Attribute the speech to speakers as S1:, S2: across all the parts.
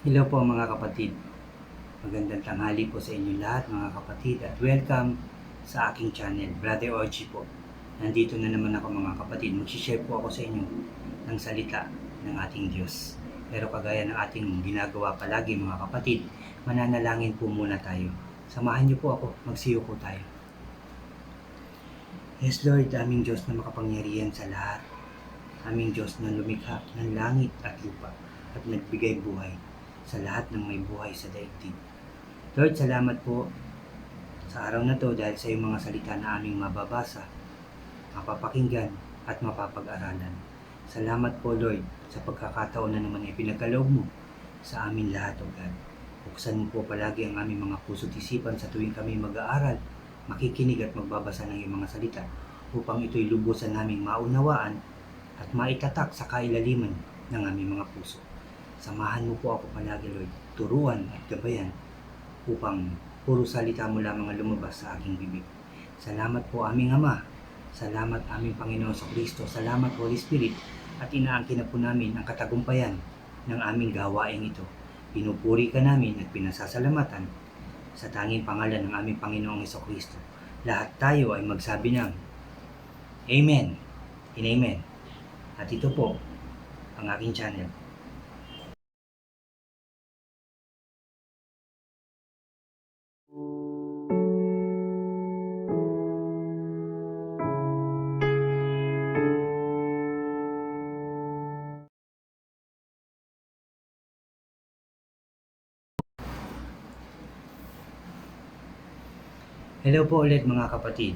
S1: Hello po mga kapatid. Magandang tanghali po sa inyo lahat mga kapatid at welcome sa aking channel, Brother Orgy po. Nandito na naman ako mga kapatid. Mag-share po ako sa inyo ng salita ng ating Diyos. Pero kagaya ng ating ginagawa palagi mga kapatid, mananalangin po muna tayo. Samahan niyo po ako, magsiyo po tayo. Yes Lord, aming Diyos na makapangyarihan sa lahat. Aming Diyos na lumikha ng langit at lupa at nagbigay buhay sa lahat ng may buhay sa daigdig. Lord, salamat po sa araw na to dahil sa iyong mga salita na aming mababasa, mapapakinggan at mapapag-aralan. Salamat po Lord sa pagkakataon na naman ay pinagkaloob mo sa amin lahat o God. Buksan mo po palagi ang aming mga puso't isipan sa tuwing kami mag-aaral, makikinig at magbabasa ng iyong mga salita upang ito'y lubusan naming maunawaan at maitatak sa kailaliman ng aming mga puso. Samahan mo po ako palagi Lord, turuan at gabayan upang puro salita mo lamang ang lumabas sa aking bibig. Salamat po aming Ama, salamat aming Panginoon sa Kristo, salamat Holy Spirit at inaangkin na po namin ang katagumpayan ng aming gawain ito. Pinupuri ka namin at pinasasalamatan sa tanging pangalan ng aming Panginoong Kristo. Lahat tayo ay magsabi ng Amen and Amen. At ito po ang aking channel. Hello po ulit mga kapatid.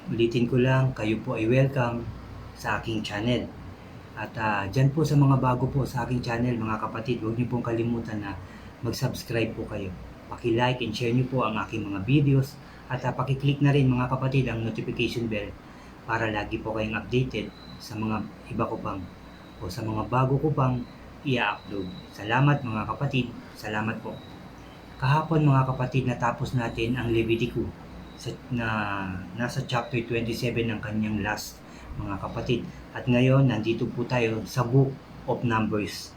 S1: Ulitin ko lang, kayo po ay welcome sa aking channel. At dyan po sa mga bago po sa aking channel mga kapatid, huwag niyo pong kalimutan na mag-subscribe po kayo. Paki-like and share niyo po ang aking mga videos at paki-click na rin mga kapatid ang notification bell para lagi po kayong updated sa mga iba ko pang o sa mga bago ko pang i-upload. Salamat mga kapatid, salamat po. Kahapon mga kapatid natapos natin ang Leviticus na nasa chapter 27 ng kanyang last mga kapatid. At ngayon nandito po tayo sa Book of Numbers.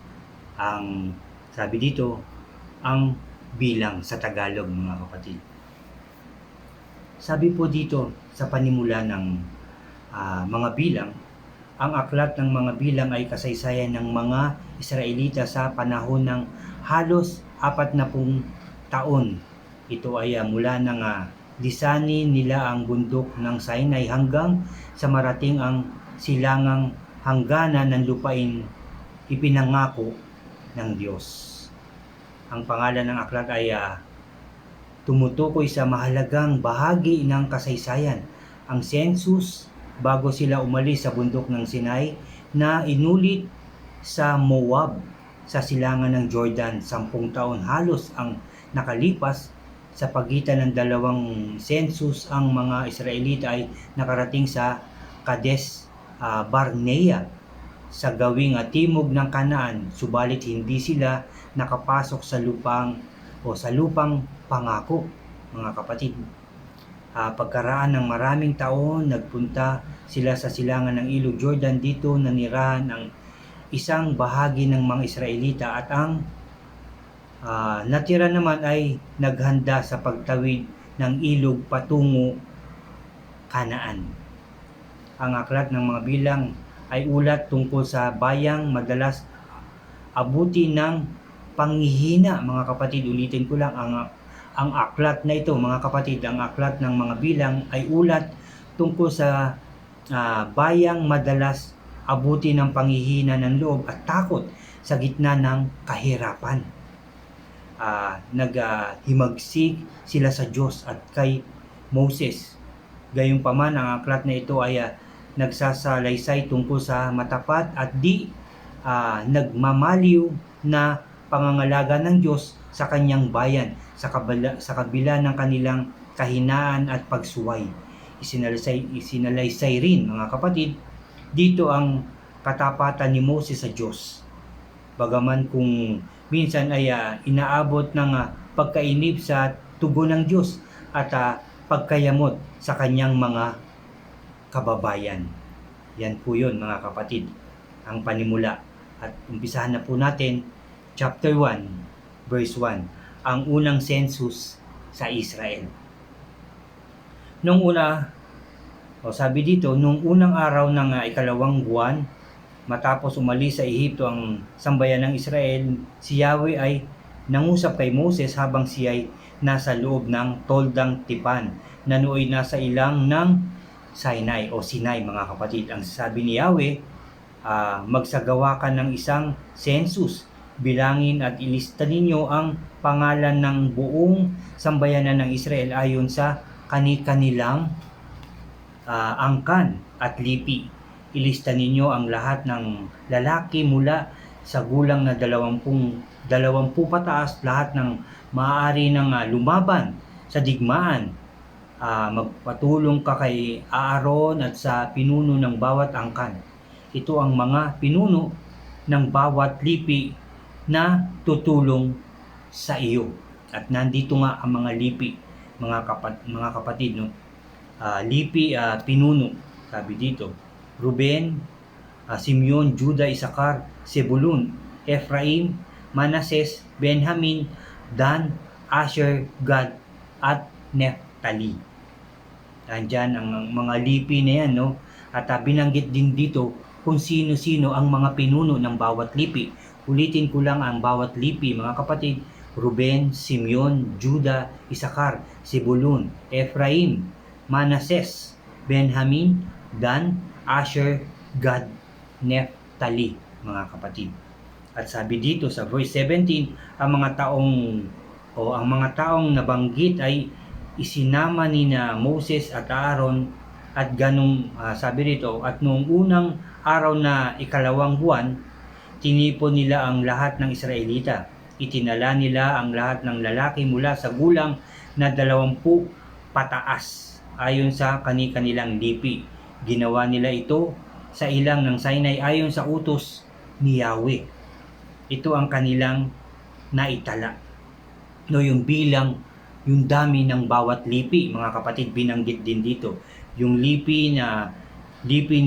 S1: Ang sabi dito, ang bilang sa Tagalog mga kapatid. Sabi po dito sa panimula ng mga bilang, ang aklat ng mga bilang ay kasaysayan ng mga Israelita sa panahon ng halos 40 taon. Ito ay mula ng lisanin nila ang bundok ng Sinai hanggang sa marating ang silangang hangganan ng lupain ipinangako ng Diyos. Ang pangalan ng aklat ay tumutukoy sa mahalagang bahagi ng kasaysayan, ang census bago sila umalis sa bundok ng Sinai na inulit sa Moab sa silangan ng Jordan. 10 taon halos ang nakalipas sa pagitan ng dalawang census. Ang mga Israelita ay nakarating sa Kadesh Barnea sa gawing timog ng Kanaan, subalit hindi sila nakapasok sa lupang pangako mga kapatid. Pagkaraan ng maraming taon, nagpunta sila sa silangan ng Ilog Jordan. Dito nanirahan ang isang bahagi ng mga Israelita at ang natira naman ay naghanda sa pagtawid ng ilog patungo Kanaan. Ang aklat ng mga bilang ay ulat tungkol sa bayang madalas abuti ng panghihina mga kapatid. Ulitin ko lang, ang aklat na ito mga kapatid, ang aklat ng mga bilang ay ulat tungkol sa bayang madalas abuti ng panghihina ng loob at takot sa gitna ng kahirapan. Naghimagsik sila sa Diyos at kay Moses. Gayunpaman, ang aklat na ito ay nagsasalaysay tungkol sa matapat at di nagmamaliw na pangangalaga ng Diyos sa kanyang bayan sa kabila ng kanilang kahinaan at pagsuway. Isinalaysay rin mga kapatid dito ang katapatan ni Moses sa Diyos. Bagaman kung minsan ay inaabot ng pagkainip sa tugon ng Diyos at pagkayamot sa kanyang mga kababayan. Yan po yun mga kapatid, ang panimula. At umpisahan na po natin chapter 1 verse 1, ang unang census sa Israel. Nung una, sabi dito, nung unang araw ng ikalawang buwan, matapos umalis sa Ehipto ang sambayan ng Israel, si Yahweh ay nangusap kay Moses habang siya ay nasa loob ng toldang tipan na nooy nasa ilang ng Sinai o Sinai, mga kapatid. Ang sabi ni Yahweh, magsagawa ka ng isang census, bilangin at ilista ninyo ang pangalan ng buong sambayanan ng Israel ayon sa kani-kanilang angkan at lipi. Ilista ninyo ang lahat ng lalaki mula sa gulang na 20 pataas, lahat ng maaari ng lumaban sa digmaan. Magpatulong ka kay Aaron at sa pinuno ng bawat angkan. Ito ang mga pinuno ng bawat lipi na tutulong sa iyo. At nandito nga ang mga lipi, mga kapatid, no? Lipi, pinuno, sabi dito, Ruben, Simeon, Juda, Isakar, Zebulun, Ephraim, Manases, Benjamin, Dan, Asher, Gad, at Neftali. Andyan ang mga lipi na yan, no? At binanggit din dito kung sino-sino ang mga pinuno ng bawat lipi. Ulitin ko lang ang bawat lipi, mga kapatid: Ruben, Simeon, Juda, Isakar, Zebulun, Ephraim, Manases, Benjamin, Dan, Asher, Gad, Neftali, mga kapatid. At sabi dito sa verse 17, ang mga taong nabanggit ay isinama ni na Moses at Aaron at sabi dito, at noong unang araw na ikalawang buwan, tinipon nila ang lahat ng Israelita. Itinala nila ang lahat ng lalaki mula sa gulang na 20 pataas ayon sa kani-kanilang lipi. Ginawa nila ito sa ilang ng Sinai ayon sa utos ni Yahweh. Ito ang kanilang naitala. No, yung bilang, yung dami ng bawat lipi, mga kapatid, binanggit din dito. Yung lipi ni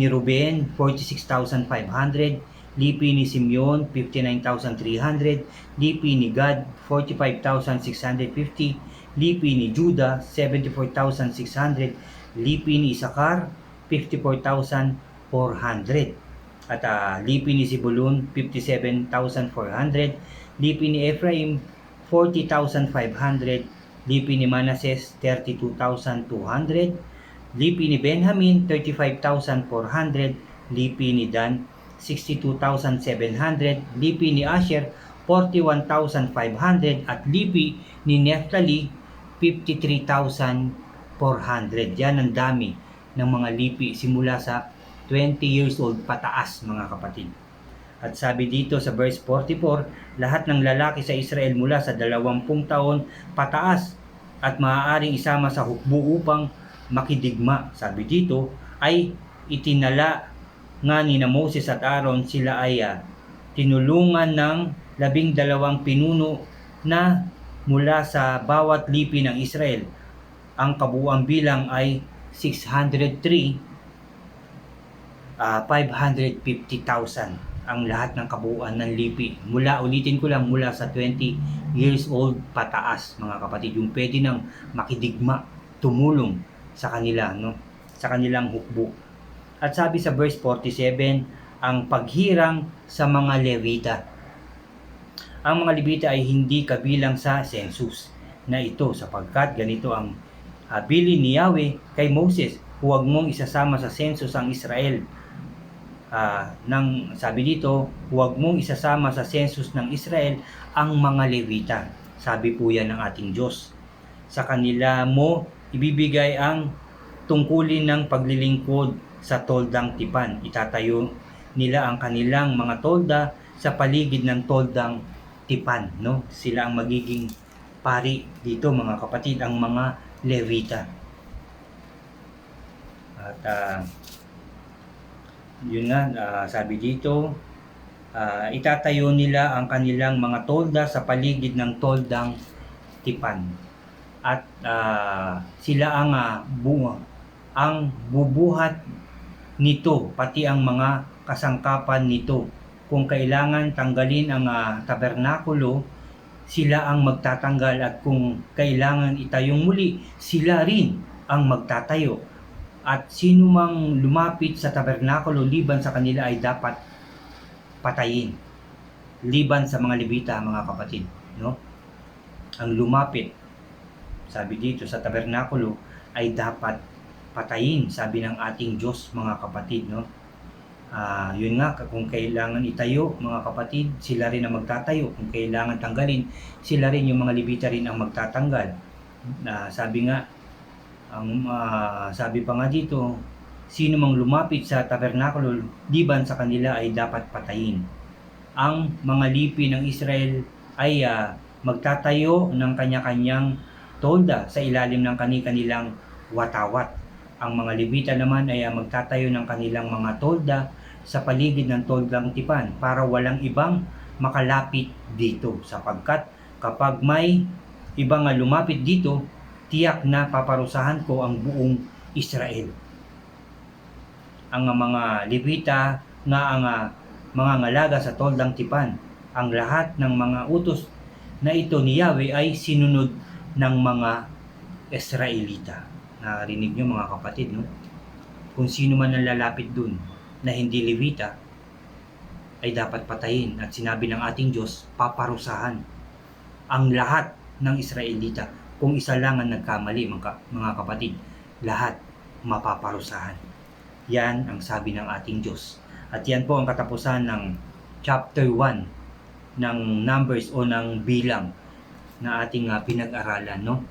S1: Ruben, 46,500, lipi ni Simeon, 59,300, lipi ni Gad, 45,650, lipi ni Juda, 74,600, lipi ni Isakar, 54,400. At lipi ni Zebulun, 57,400, lipi ni Ephraim, 40,500, lipi ni Manases, 32,200, lipi ni Benjamin, 35,400, lipi ni Dan, 62,700, lipi ni Asher, 41,500, at lipi ni Neftali, 53,400. Yan ang dami ng mga lipi simula sa 20 years old pataas, mga kapatid. At sabi dito sa verse 44, lahat ng lalaki sa Israel mula sa 20 taon pataas at maaaring isama sa hukbo upang makidigma, sabi dito, ay itinala nga ni na Moses at Aaron. Sila ay tinulungan ng 12 pinuno na mula sa bawat lipi ng Israel. Ang kabuuang bilang ay 550,000 ang lahat ng kabuuan ng lipi. Ulitin ko lang, mula sa 20 years old pataas, mga kapatid, yung pwede nang makidigma, tumulong sa kanila, no? Sa kanilang hukbo. At sabi sa verse 47, ang paghirang sa mga Levita. Ang mga Levita ay hindi kabilang sa census na ito, sapagkat ganito ang bilin ni Yahweh kay Moses, huwag mong isasama sa census ang Israel. Sabi dito, huwag mong isasama sa census ng Israel ang mga Levita. Sabi po yan ng ating Diyos. Sa kanila mo ibibigay ang tungkulin ng paglilingkod sa toldang tipan. Itatayo nila ang kanilang mga tolda sa paligid ng toldang tipan, no? Sila ang magiging pari dito, mga kapatid, ang mga Levita. At yun nga, sabi dito, itatayo nila ang kanilang mga tolda sa paligid ng toldang tipan. At sila ang bubuhat nito, pati ang mga kasangkapan nito. Kung kailangan tanggalin ang tabernakulo, sila ang magtatanggal at kung kailangan itayong muli, sila rin ang magtatayo. At sino mang lumapit sa tabernakulo liban sa kanila ay dapat patayin. Liban sa mga Levita, mga kapatid, no? Ang lumapit, sabi dito sa tabernakulo, ay dapat patayin, sabi ng ating Diyos, mga kapatid, no? Yun nga, kung kailangan itayo, mga kapatid, sila rin ang magtatayo. Kung kailangan tanggalin, sila rin, yung mga Levita rin ang magtatanggal. Sabi nga, sabi pa nga dito, sino mang lumapit sa tabernakulo, liban sa kanila ay dapat patayin. Ang mga lipi ng Israel ay magtatayo ng kanya-kanyang tolda sa ilalim ng kanilang watawat. Ang mga Levita naman ay magtatayo ng kanilang mga tolda sa paligid ng toldang tipan para walang ibang makalapit dito, sapagkat kapag may ibang lumapit dito, tiyak na paparusahan ko ang buong Israel. Ang mga Levita nga ang mga ngalaga sa toldang tipan, ang lahat ng mga utos na ito ni Yahweh ay sinunod ng mga Israelita. Narinig nyo, mga kapatid, no? Kung sino man ang lalapit dun na hindi Levita ay dapat patayin, at sinabi ng ating Diyos, paparusahan ang lahat ng Israelita. Kung isa lang ang nagkamali, mga kapatid, lahat mapaparusahan. Yan ang sabi ng ating Diyos. At yan po ang katapusan ng chapter 1 ng Numbers o ng bilang na ating pinag-aralan, no?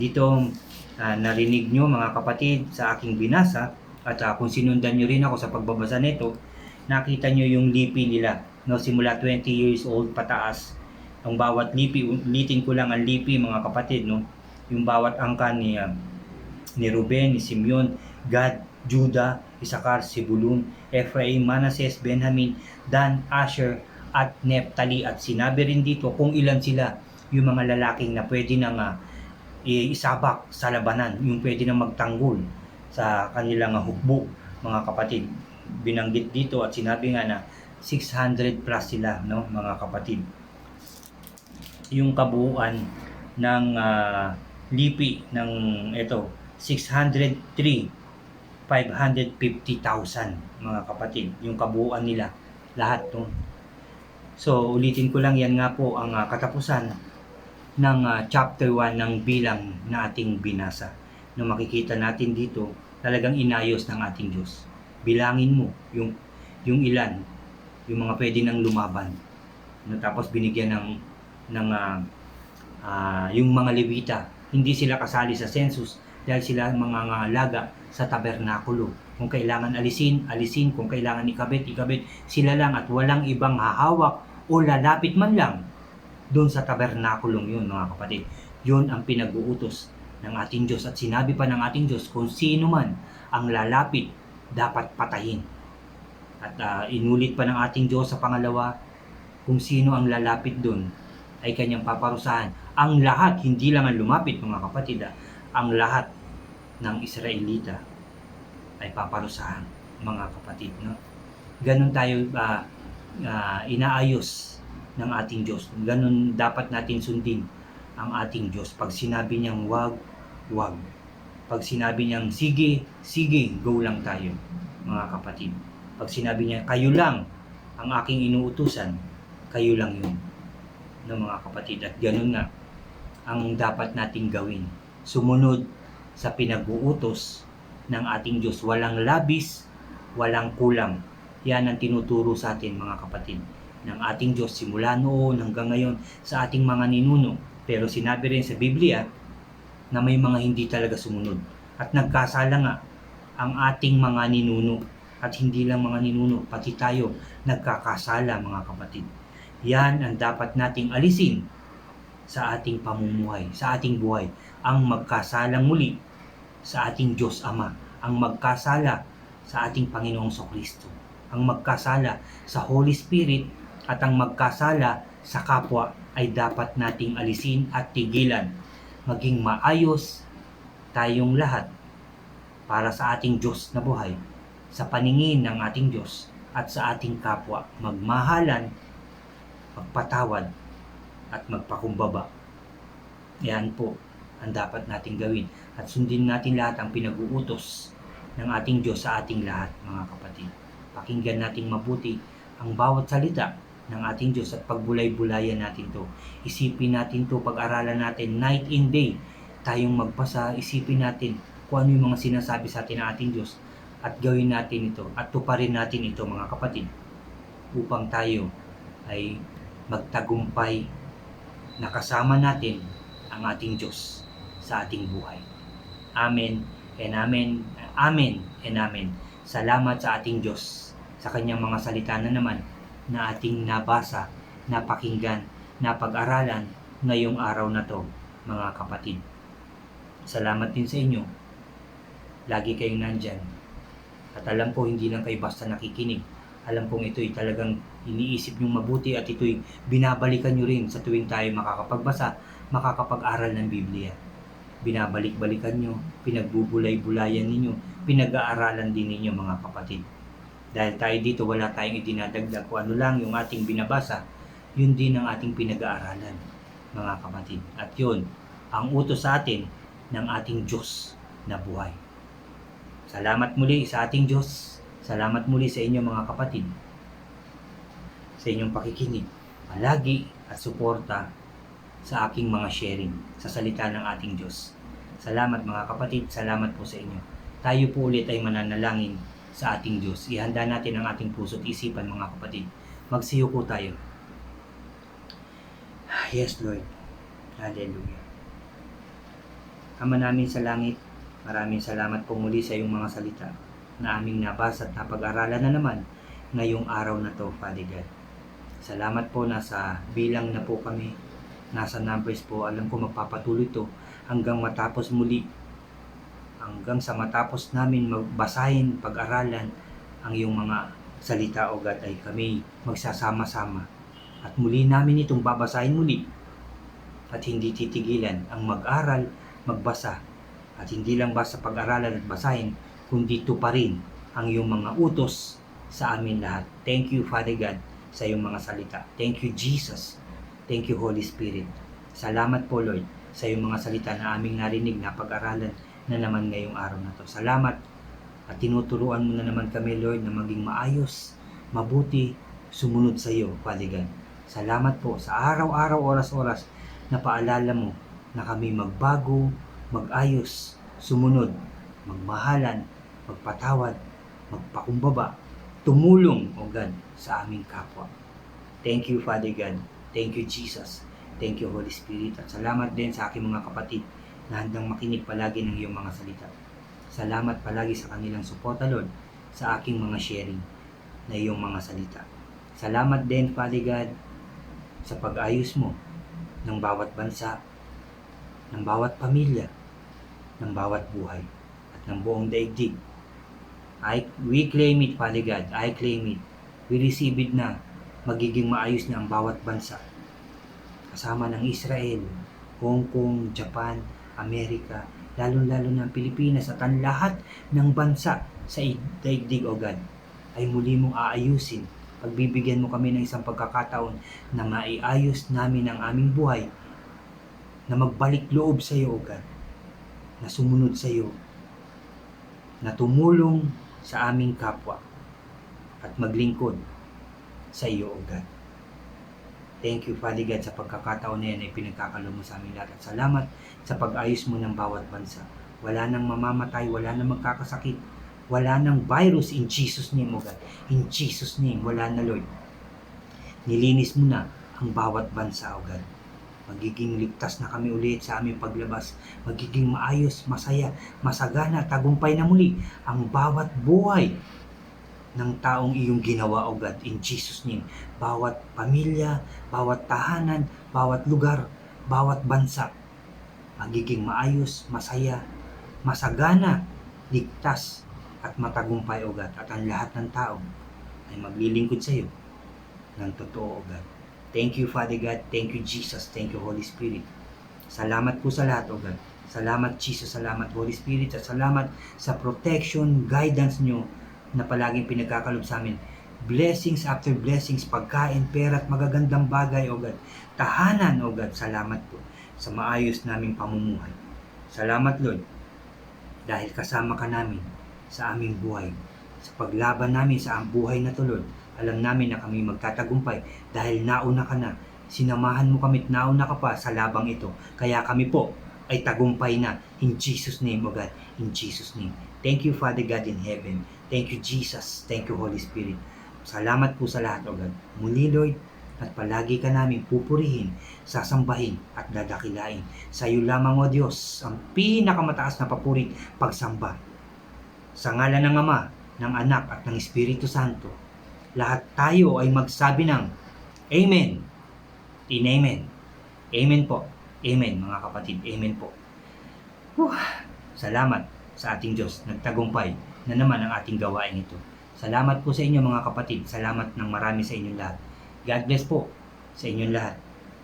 S1: Dito narinig nyo, mga kapatid, sa aking binasa, at kung sinundan nyo rin ako sa pagbabasa nito, nakita nyo yung lipi nila, no? Simula 20 years old pataas. Ang bawat lipi, ulitin ko lang ang lipi, mga kapatid, no? Yung bawat angka ni Ruben, ni Simeon, Gad, Judah, Isakar, Zebulun, Ephraim, Manases, Benjamin, Dan, Asher, at Nephtali. At sinabi rin dito kung ilan sila, yung mga lalaking na pwede nang isabak sa labanan, yung pwede nang magtanggol sa kanilang hukbo, mga kapatid. Binanggit dito at sinabi nga na 600 plus sila, no, mga kapatid. Yung kabuuan ng lipi ng ito, 603,550,000, mga kapatid, yung kabuuan nila lahat, no? So ulitin ko lang, yan nga po ang katapusan ng chapter 1 ng bilang na ating binasa. No, makikita natin dito talagang inayos ng ating Diyos. Bilangin mo yung ilan, yung mga pwede nang lumaban, no? Tapos binigyan ng yung mga Levita, hindi sila kasali sa census dahil sila mga ngalaga sa tabernakulo. Kung kailangan alisin, kung kailangan ikabit, sila lang, at walang ibang hahawak o lalapit man lang doon sa tabernakulong yun, mga kapatid. Yun ang pinag-uutos ng ating Diyos, at sinabi pa ng ating Diyos, kung sino man ang lalapit, dapat patayin. At inulit pa ng ating Diyos sa pangalawa, kung sino ang lalapit doon ay kanyang paparusahan. Ang lahat, hindi lang ang lumapit, mga kapatid, ang lahat ng Israelita ay paparusahan, mga kapatid, no? Ganun tayo inaayos ng ating Diyos. Ganun dapat natin sundin ang ating Diyos. Pag sinabi niyang wag, wag. Pag sinabi niyang sige, sige, go lang tayo, mga kapatid. Pag sinabi niya kayo lang ang aking inuutusan, kayo lang yun, no, mga kapatid. At ganun nga ang dapat nating gawin. Sumunod sa pinag-uutos ng ating Diyos. Walang labis, walang kulang. Yan ang tinuturo sa atin, mga kapatid, ng ating Diyos simula noon hanggang ngayon sa ating mga ninuno. Pero sinabi rin sa Biblia na may mga hindi talaga sumunod, at nagkasala nga ang ating mga ninuno. At hindi lang mga ninuno, pati tayo nagkakasala, mga kapatid. Yan ang dapat nating alisin sa ating pamumuhay, sa ating buhay. Ang magkasalang muli sa ating Diyos Ama, ang magkasala sa ating Panginoong Kristo, ang magkasala sa Holy Spirit, at ang magkasala sa kapwa ay dapat nating alisin at tigilan. Maging maayos tayong lahat para sa ating Diyos na buhay, sa paningin ng ating Diyos at sa ating kapwa. Magmahalan, magpatawad, at magpakumbaba. Yan po ang dapat nating gawin. At sundin natin lahat ang pinag-uutos ng ating Diyos sa ating lahat, mga kapatid. Pakinggan nating mabuti ang bawat salita ng ating Diyos at pagbulay-bulayan natin to. Isipin natin to, pag-aralan natin night and day. Tayong magbasa, isipin natin kung ano yung mga sinasabi sa atin ng ating Diyos at gawin natin ito at tuparin natin ito, mga kapatid, upang tayo ay magtagumpay na kasama natin ang ating Diyos sa ating buhay. Amen and amen. Amen and amen. Salamat sa ating Diyos sa kanyang mga salita na naman na ating nabasa, napakinggan, napag-aralan ngayong araw na to, mga kapatid. Salamat din sa inyo. Lagi kayong nandyan. At alam ko hindi lang kayo basta nakikinig. Alam kong ito'y talagang iniisip nyo mabuti at ito'y binabalikan nyo rin sa tuwing tayo makakapagbasa, makakapag-aral ng Biblia. Binabalik-balikan nyo, pinagbubulay-bulayan ninyo, pinag-aaralan din ninyo, mga kapatid. Dahil tayo dito, wala tayong idinadagdag. Kung ano lang yung ating binabasa, yun din ang ating pinag-aaralan, mga kapatid. At yun, ang utos sa atin ng ating Diyos na buhay. Salamat muli sa ating Diyos. Salamat muli sa inyo, mga kapatid, sa inyong pakikinig, palagi at suporta sa aking mga sharing sa salita ng ating Diyos. Salamat, mga kapatid, salamat po sa inyo. Tayo po ulit ay mananalangin sa ating Diyos. Ihanda natin ang ating puso at isipan, mga kapatid. Magsiyuko tayo. Yes, Lord. Hallelujah. Ama namin sa langit, maraming salamat po muli sa iyong mga salita na aming nabasa at napag-aralan na naman ngayong araw na to, Father God. Salamat po, nasa bilang na po kami, nasa numbers po. Alam ko magpapatuloy to hanggang matapos muli, hanggang sa matapos namin magbasahin, pag-aralan ang iyong mga salita, O God, ay kami magsasama-sama at muli namin itong babasahin muli at hindi titigilan ang mag-aral, magbasa, at hindi lang basta pag-aralan at basahin, kundi tuparin ang iyong mga utos sa amin lahat. Thank you, Father God, sa iyong mga salita. Thank you, Jesus. Thank you, Holy Spirit. Salamat po, Lord, sa iyong mga salita na aming narinig na pag-aralan na naman ngayong araw na to. Salamat at tinuturuan mo na naman kami, Lord, na maging maayos, mabuti, sumunod sa iyo, Father God. Salamat po sa araw-araw, oras-oras na paalala mo na kami magbago, mag-ayos, sumunod, magmahalan, magpatawad, magpakumbaba, tumulong, O God, sa aming kapwa. Thank you, Father God. Thank you, Jesus. Thank you, Holy Spirit. At salamat din sa aking mga kapatid na handang makinig palagi ng iyong mga salita. Salamat palagi sa kanilang suporta, Lord, sa aking mga sharing na iyong mga salita. Salamat din, Father God, sa pag-ayos mo ng bawat bansa, ng bawat pamilya, ng bawat buhay, at ng buong daigdig. We claim it, Father God. I claim it. We receive it na magiging maayos na ang bawat bansa. Kasama ng Israel, Hong Kong, Japan, Amerika, lalo-lalo ng Pilipinas at ang lahat ng bansa sa daigdig, O God, ay muli mong aayusin. Pagbibigyan mo kami ng isang pagkakataon na maiayos namin ang aming buhay, na magbalik loob sa iyo, O God, na sumunod sa iyo, na tumulong sa aming kapwa at maglingkod sa iyo, O God. Thank you, Father God, sa pagkakataon na yan ay pinagkakalob mo sa amin lahat. At salamat sa pag-ayos mo ng bawat bansa. Wala nang mamamatay, wala nang magkakasakit, wala nang virus in Jesus' name, O God. In Jesus' name, wala na, Lord. Nilinis mo na ang bawat bansa, O God. Magiging ligtas na kami ulit sa aming paglabas. Magiging maayos, masaya, masagana, tagumpay na muli ang bawat buhay ng taong iyong ginawa, O God, in Jesus' name. Bawat pamilya, bawat tahanan, bawat lugar, bawat bansa, magiging maayos, masaya, masagana, ligtas, at matagumpay, O God. At ang lahat ng tao ay maglilingkod sa iyo ng totoo, O God. Thank you, Father God. Thank you, Jesus. Thank you, Holy Spirit. Salamat po sa lahat, O God. Salamat, Jesus. Salamat, Holy Spirit. At salamat sa protection, guidance nyo na palaging pinagkakalob sa amin blessings after blessings, pagkain, pera at magagandang bagay, O God. Tahanan, O God. Salamat po sa maayos naming pamumuhay. Salamat, Lord, dahil kasama ka namin sa aming buhay. Sa paglaban namin sa buhay na to, Lord, alam namin na kami magtatagumpay dahil nauna ka na. Sinamahan mo kami at nauna ka pa sa labang ito. Kaya kami po ay tagumpay na. In Jesus' name, O God. In Jesus' name. Thank you, Father God in heaven. Thank you, Jesus. Thank you, Holy Spirit. Salamat po sa lahat, O God. Muli, Lord, at palagi ka namin pupurihin, sasambahin at dadakilain. Sa iyo lamang, O Diyos, ang pinakamataas na papuri, pagsamba. Sa ngalan ng Ama, ng Anak at ng Espiritu Santo, lahat tayo ay magsabi ng Amen. In Amen. Amen po. Amen, mga kapatid. Amen po. Salamat sa ating Diyos. Nagtagumpay na naman ang ating gawain ito. Salamat po sa inyo, mga kapatid. Salamat ng marami sa inyong lahat. God bless po sa inyong lahat.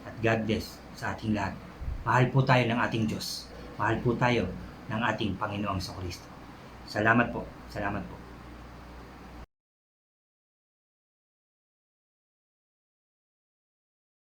S1: At God bless sa ating lahat. Mahal po tayo ng ating Diyos. Mahal po tayo ng ating Panginoong Kristo. Salamat po. Salamat po.